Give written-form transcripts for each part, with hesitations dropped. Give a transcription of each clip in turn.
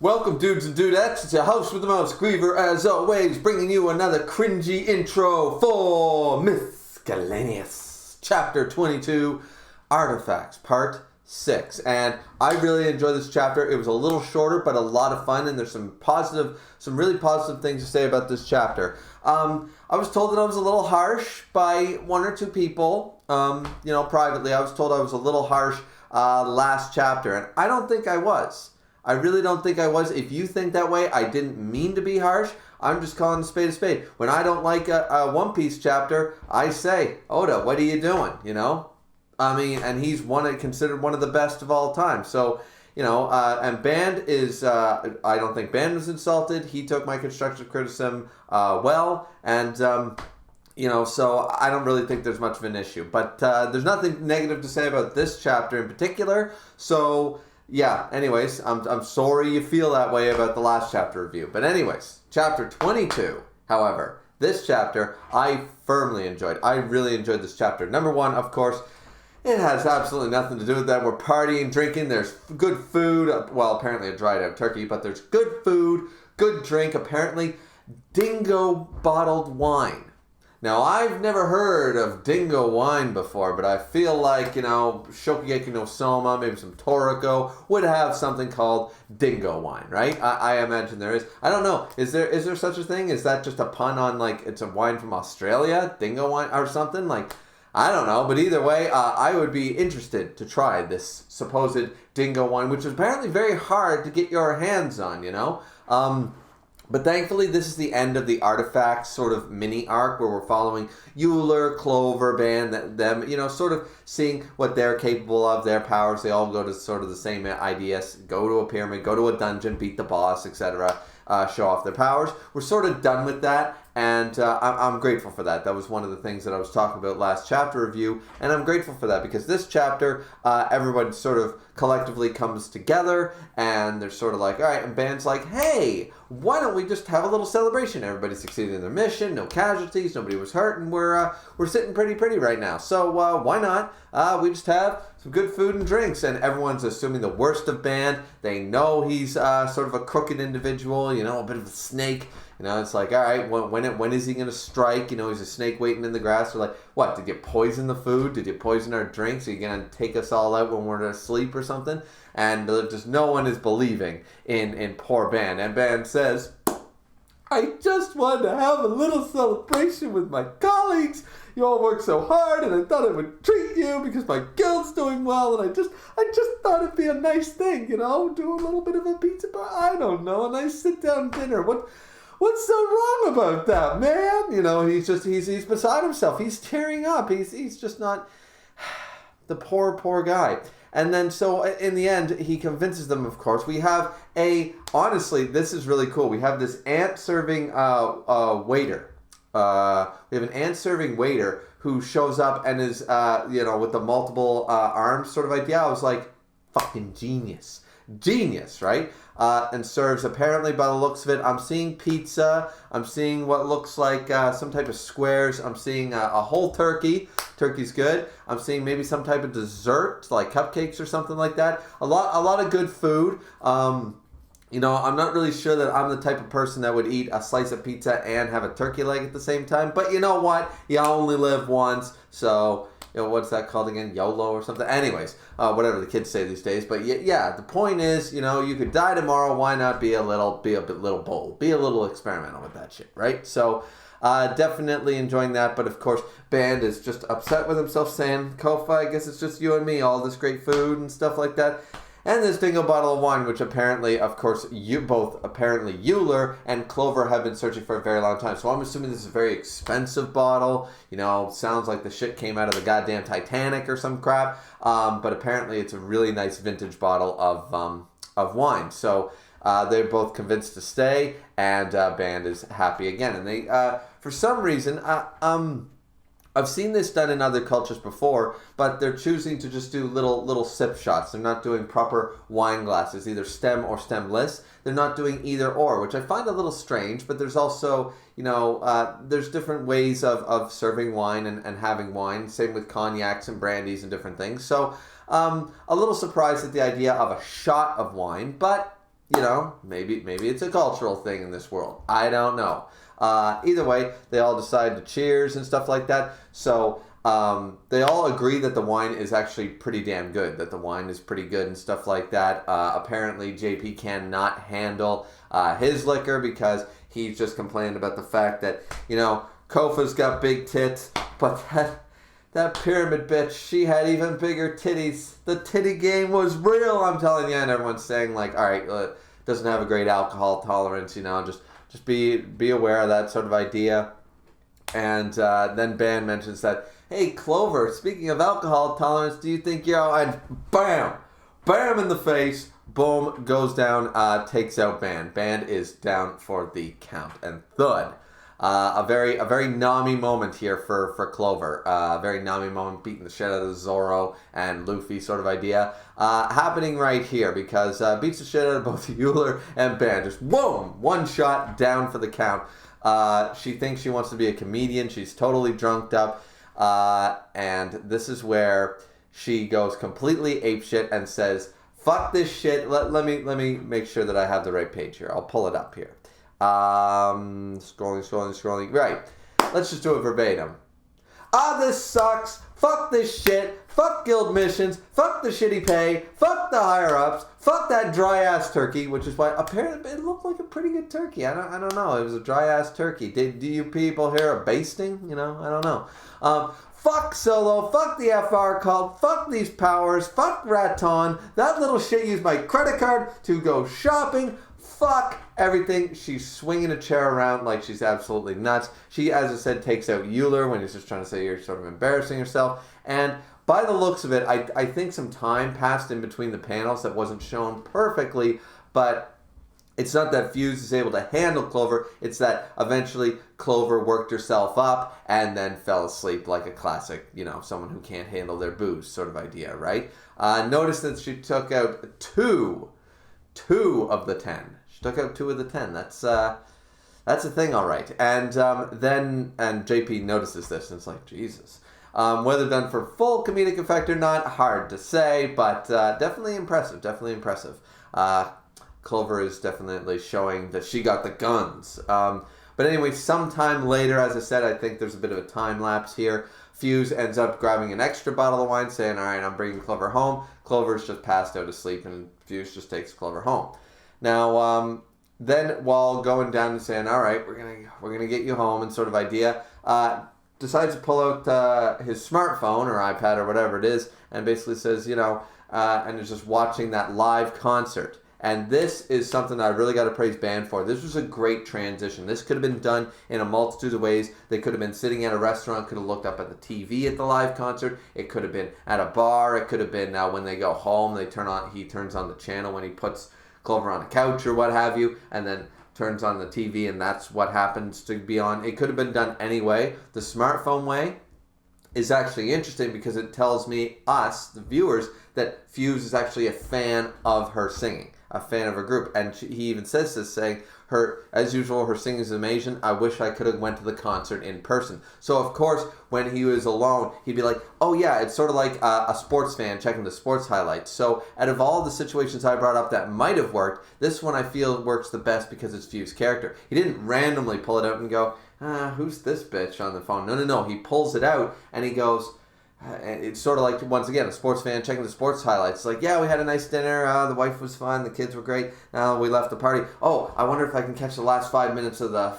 Welcome, dudes and dudettes. It's your host with the most, Griever, as always, bringing you another cringy intro for Miscellaneous, Chapter 22, Artifacts, Part 6. And I really enjoyed this chapter. It was a little shorter, but a lot of fun, and there's some really positive things to say about this chapter. I was told that I was a little harsh by one or two people, privately. I was told I was a little harsh last chapter, and I don't think I was. I really don't think I was. If you think that way, I didn't mean to be harsh. I'm just calling a spade a spade. When I don't like a One Piece chapter, I say, Oda, what are you doing? And he's considered one of the best of all time. So, and Band is, I don't think Band was insulted. He took my constructive criticism well. And, so I don't really think there's much of an issue. But there's nothing negative to say about this chapter in particular. So... yeah, anyways, I'm sorry you feel that way about the last chapter review. But anyways, chapter 22, however, this chapter I firmly enjoyed. I really enjoyed this chapter. Number one, of course, it has absolutely nothing to do with that. We're partying, drinking, there's good food. Well, apparently a dried out turkey, but there's good food, good drink, apparently dingo bottled wine. Now, I've never heard of dingo wine before, but I feel like, Shokugeki no Soma, maybe some Toriko, would have something called dingo wine, right? I imagine there is. I don't know. Is there such a thing? Is that just a pun on, it's a wine from Australia? Dingo wine or something? I don't know. But either way, I would be interested to try this supposed dingo wine, which is apparently very hard to get your hands on, But thankfully, this is the end of the Artifacts sort of mini arc where we're following Euler, Clover, Band, them, sort of seeing what they're capable of, their powers. They all go to sort of the same ideas, go to a pyramid, go to a dungeon, beat the boss, etc., show off their powers. We're sort of done with that, and I'm grateful for that. That was one of the things that I was talking about last chapter review, and I'm grateful for that because this chapter, everybody sort of collectively comes together, and they're sort of like, all right, and Band's like, hey, why don't we just have a little celebration? Everybody succeeded in their mission, no casualties, nobody was hurt, and we're sitting pretty right now. So why not? We just have some good food and drinks, and everyone's assuming the worst of Band. They know he's sort of a crooked individual, a bit of a snake. It's like, all right, when is he going to strike? He's a snake waiting in the grass. They're like, what, did you poison the food? Did you poison our drinks? Are you going to take us all out when we're asleep or something? And just no one is believing in poor Band. And Band says, I just wanted to have a little celebration with my colleagues. You all work so hard, and I thought I would treat you because my guild's doing well, and I just thought it'd be a nice thing, do a little bit of a pizza bar. I don't know, a nice sit-down dinner. What's so wrong about that, man? He's beside himself. He's tearing up. He's just not the poor guy. And then so in the end, he convinces them, of course. We have honestly, this is really cool. We have this ant-serving waiter. We have an ant-serving waiter who shows up and is, with the multiple arms sort of idea. I was like, fucking genius. Genius, right? And serves, apparently, by the looks of it, I'm seeing pizza. I'm seeing what looks like some type of squares. I'm seeing a whole turkey. Turkey's good. I'm seeing maybe some type of dessert, like cupcakes or something like that. A lot of good food. I'm not really sure that I'm the type of person that would eat a slice of pizza and have a turkey leg at the same time. But you know what? You only live once, so... what's that called again? YOLO or something? Anyways, whatever the kids say these days. But yeah, the point is, you could die tomorrow. Why not be a little bold? Be a little experimental with that shit, right? So, definitely enjoying that. But of course, Band is just upset with himself saying, Kofa, I guess it's just you and me, all this great food and stuff like that. And this dingo bottle of wine, which apparently, of course, Euler and Clover have been searching for a very long time. So I'm assuming this is a very expensive bottle. Sounds like the shit came out of the goddamn Titanic or some crap. But apparently it's a really nice vintage bottle of wine. So they're both convinced to stay, and Band is happy again. And they, for some reason, I've seen this done in other cultures before, but they're choosing to just do little sip shots. They're not doing proper wine glasses, either stem or stemless. They're not doing either or, which I find a little strange, but there's also, there's different ways of serving wine and having wine. Same with cognacs and brandies and different things. So a little surprised at the idea of a shot of wine, but maybe it's a cultural thing in this world. I don't know. Either way, they all decide to cheers and stuff like that. So they all agree that the wine is actually pretty damn good, that the wine is pretty good and stuff like that. Apparently, JP cannot handle his liquor because he's just complaining about the fact that, Kofa's got big tits, but that pyramid bitch, she had even bigger titties. The titty game was real, I'm telling you. And everyone's saying, like, all right, doesn't have a great alcohol tolerance, just be aware of that sort of idea. And then Ban mentions that, hey, Clover, speaking of alcohol tolerance, do you think you're... And bam! Bam in the face. Boom, goes down, takes out Ban. Ban is down for the count. And thud. A very Nami moment here for Clover. A very Nami moment, beating the shit out of Zoro and Luffy sort of idea. Happening right here because beats the shit out of both Euler and Ban. Just boom! One shot down for the count. She thinks she wants to be a comedian. She's totally drunked up. And this is where she goes completely apeshit and says, fuck this shit. Let me make sure that I have the right page here. I'll pull it up here. Scrolling. Right. Let's just do it verbatim. This sucks. Fuck this shit. Fuck guild missions. Fuck the shitty pay. Fuck the higher-ups. Fuck that dry-ass turkey, which is why apparently it looked like a pretty good turkey. I don't know. It was a dry-ass turkey. Do you people hear a basting? I don't know. Fuck Solo. Fuck the FR cult. Fuck these powers. Fuck Raton. That little shit used my credit card to go shopping. Fuck everything. She's swinging a chair around like she's absolutely nuts. She, as I said, takes out Euler when he's just trying to say you're sort of embarrassing yourself. And by the looks of it, I think some time passed in between the panels that wasn't shown perfectly, but it's not that Fuse is able to handle Clover. It's that eventually Clover worked herself up and then fell asleep like a classic, someone who can't handle their booze sort of idea, right? Notice that she took out two of the 10. She took out 2 of the 10. That's a thing, all right. And then JP notices this, and it's like, Jesus. Whether done for full comedic effect or not, hard to say, but definitely impressive. Clover is definitely showing that she got the guns. But anyway, sometime later, as I said, I think there's a bit of a time lapse here. Fuse ends up grabbing an extra bottle of wine, saying, all right, I'm bringing Clover home. Clover's just passed out asleep, and Fuse just takes Clover home. Now, then while going down and saying, all right, we're gonna get you home and sort of idea, decides to pull out his smartphone or iPad or whatever it is, and basically says, and is just watching that live concert. And this is something I really got to praise Ban for. This was a great transition. This could have been done in a multitude of ways. They could have been sitting at a restaurant, could have looked up at the TV at the live concert. It could have been at a bar. It could have been when they go home, he turns on the channel when he puts Clover on a couch or what have you, and then turns on the TV, and that's what happens to be on. It could have been done anyway. The smartphone way is actually interesting because it tells us, the viewers, that Fuse is actually a fan of her singing, a fan of her group. And he even says this, saying, as usual, her singing is amazing. I wish I could have went to the concert in person. So, of course, when he was alone, he'd be like, oh, yeah, it's sort of like a sports fan checking the sports highlights. So, out of all the situations I brought up that might have worked, this one I feel works the best because it's Fuse's character. He didn't randomly pull it out and go, who's this bitch on the phone? No. He pulls it out and he goes... it's sort of like, once again, a sports fan checking the sports highlights. It's like, yeah, we had a nice dinner. The wife was fun. The kids were great. We left the party. Oh, I wonder if I can catch the last 5 minutes of the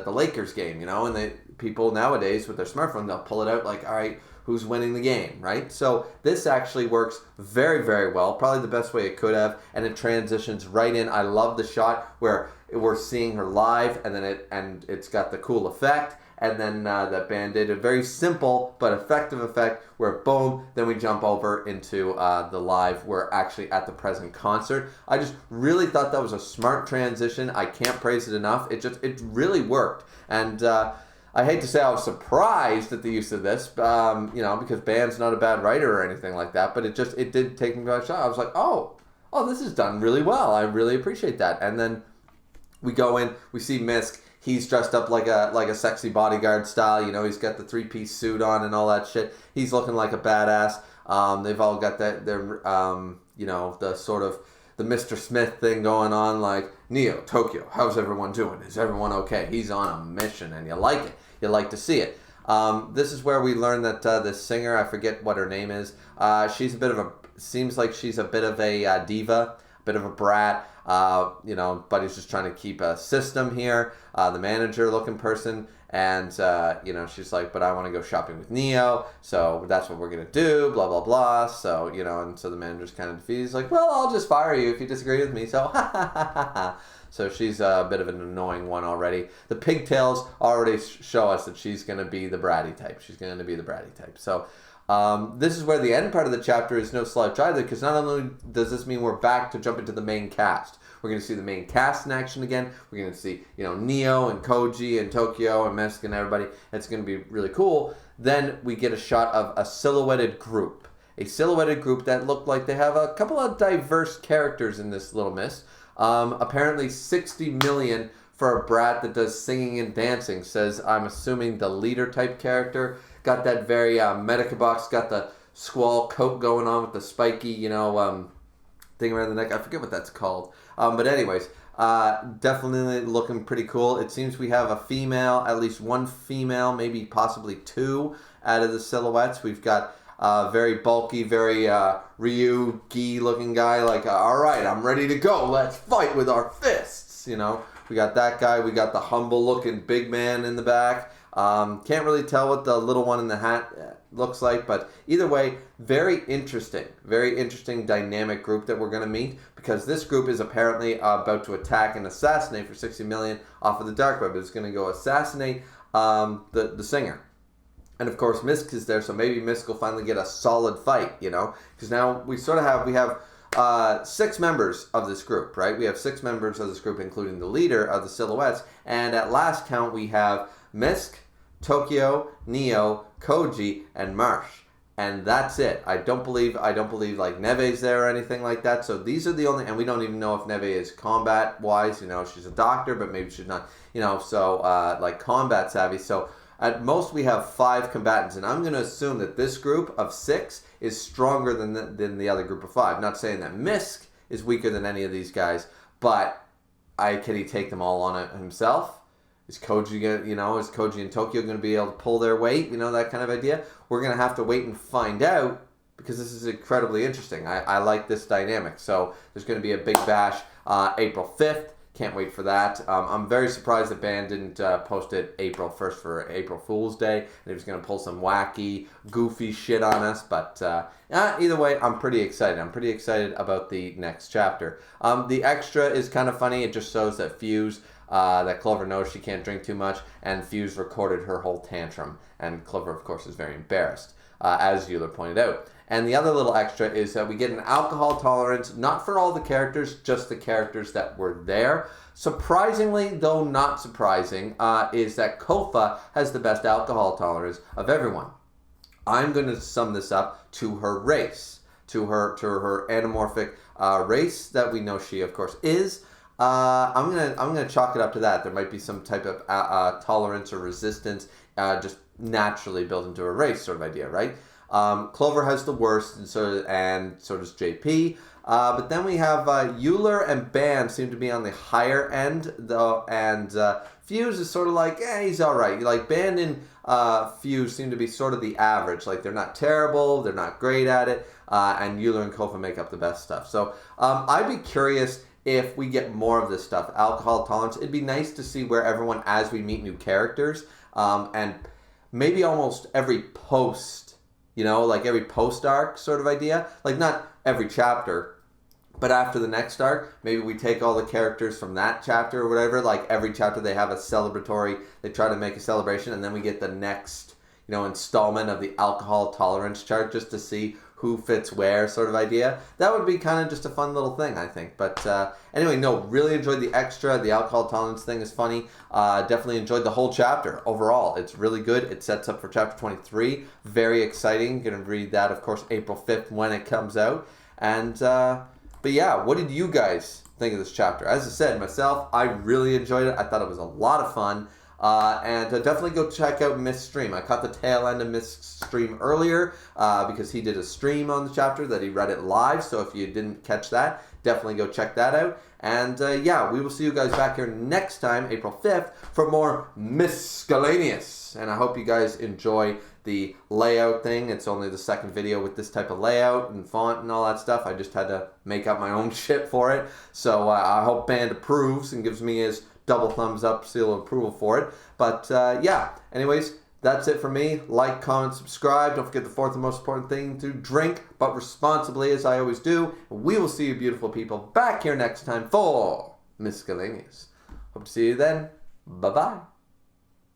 Lakers game, And the people nowadays with their smartphone, they'll pull it out like, all right, who's winning the game, right? So this actually works very, very well. Probably the best way it could have. And it transitions right in. I love the shot where we're seeing her live and then it's got the cool effect. And then that Band did a very simple but effective effect where boom, then we jump over into the live. We're actually at the present concert. I just really thought that was a smart transition. I can't praise it enough. It really worked. And I hate to say I was surprised at the use of this, because Band's not a bad writer or anything like that. But it did take me by a shot. I was like, oh, this is done really well. I really appreciate that. And then we go in, we see Misk. He's dressed up like a sexy bodyguard style, he's got the 3-piece suit on and all that shit. He's looking like a badass. They've all got their the sort of the Mr. Smith thing going on, like, Neo, Tokyo, how's everyone doing? Is everyone okay? He's on a mission, and you like it. You like to see it. This is where we learn that this singer, I forget what her name is, seems like she's a bit of a diva, a bit of a brat, but he's just trying to keep a system here, the manager looking person, and, she's like, but I want to go shopping with Neo, so that's what we're going to do, blah, blah, blah, so, and so the manager's kind of defeated. He's like, well, I'll just fire you if you disagree with me, so ha, ha, ha, ha, ha. So she's a bit of an annoying one already. The pigtails already show us that she's going to be the bratty type. So this is where the end part of the chapter is no slouch either, because not only does this mean we're back to jump into the main cast, we're going to see the main cast in action again. We're going to see, Neo and Koji and Tokyo and Misk and everybody. It's going to be really cool. Then we get a shot of a silhouetted group. A silhouetted group that look like they have a couple of diverse characters in this little mist. Apparently 60 million for a brat that does singing and dancing, says, I'm assuming, the leader type character. Got that very Medica box, got the squall coat going on with the spiky, thing around the neck. I forget what that's called. But anyways, definitely looking pretty cool. It seems we have a female, at least one female, maybe possibly two out of the silhouettes. We've got very bulky, very Ryu-gi looking guy, like, all right, I'm ready to go. Let's fight with our fists, We got that guy. We got the humble looking big man in the back. Can't really tell what the little one in the hat looks like, but either way, very interesting dynamic group that we're going to meet, because this group is apparently about to attack and assassinate for 60 million off of the dark web. It's going to go assassinate the singer. And of course, Misk is there, so maybe Misk will finally get a solid fight, because now we have 6 members of this group, right? We have 6 members of this group, including the leader of the silhouettes, and at last count, we have Misk, Tokyo, Neo, Koji, and Marsh. And that's it. I don't believe like Neve's there or anything like that. So these are the only, and we don't even know if Neve is combat wise, she's a doctor, but maybe she's not, like combat savvy. So at most we have 5 combatants, and I'm going to assume that this group of 6 is stronger than the other group of 5. Not saying that Misk is weaker than any of these guys, but can he take them all on it himself? Is Koji and Tokyo going to be able to pull their weight? That kind of idea. We're going to have to wait and find out, because this is incredibly interesting. I like this dynamic. So there's going to be a big bash April 5th. Can't wait for that. I'm very surprised that Band didn't post it April 1st for April Fool's Day. And he was going to pull some wacky, goofy shit on us. But either way, I'm pretty excited. I'm pretty excited about the next chapter. The extra is kind of funny. It just shows that that Clover knows she can't drink too much, and Fuse recorded her whole tantrum. And Clover, of course, is very embarrassed, as Euler pointed out. And the other little extra is that we get an alcohol tolerance, not for all the characters, just the characters that were there. Surprisingly, though not surprising, is that Kofa has the best alcohol tolerance of everyone. I'm going to sum this up to her race, to her anamorphic race that we know she, of course, is. I'm gonna chalk it up to that. There might be some type of tolerance or resistance just naturally built into a race sort of idea, right? Clover has the worst, and so does JP. But then we have Euler and Band seem to be on the higher end, though, and Fuse is sort of like, he's all right. Like Band and Fuse seem to be sort of the average. Like they're not terrible, they're not great at it, and Euler and Kofa make up the best stuff. So I'd be curious if we get more of this stuff, alcohol tolerance. It'd be nice to see where everyone, as we meet new characters, and maybe almost every post, like every post arc sort of idea. Like not every chapter, but after the next arc, maybe we take all the characters from that chapter or whatever. Like every chapter they have a celebratory, they try to make a celebration, and then we get the next, installment of the alcohol tolerance chart just to see who fits where sort of idea. That would be kind of just a fun little thing, I think. But anyway, really enjoyed the extra. The alcohol tolerance thing is funny. Definitely enjoyed the whole chapter overall. It's really good. It sets up for chapter 23. Very exciting. Going to read that, of course, April 5th when it comes out. And but yeah, what did you guys think of this chapter? As I said, myself, I really enjoyed it. I thought it was a lot of fun. And definitely go check out Miss stream. I caught the tail end of Miss stream earlier because he did a stream on the chapter that he read it live. So if you didn't catch that, definitely go check that out. And yeah, we will see you guys back here next time, April 5th, for more Miscellaneous. And I hope you guys enjoy the layout thing. It's only the second video with this type of layout and font and all that stuff. I just had to make up my own shit for it. So I hope Band approves and gives me his double thumbs up seal of approval for it. But yeah, anyways, that's it for me. Like, comment, subscribe. Don't forget the fourth and most important thing, to drink, but responsibly, as I always do. We will see you beautiful people back here next time for Miscellaneous. Hope to see you then. Bye-bye.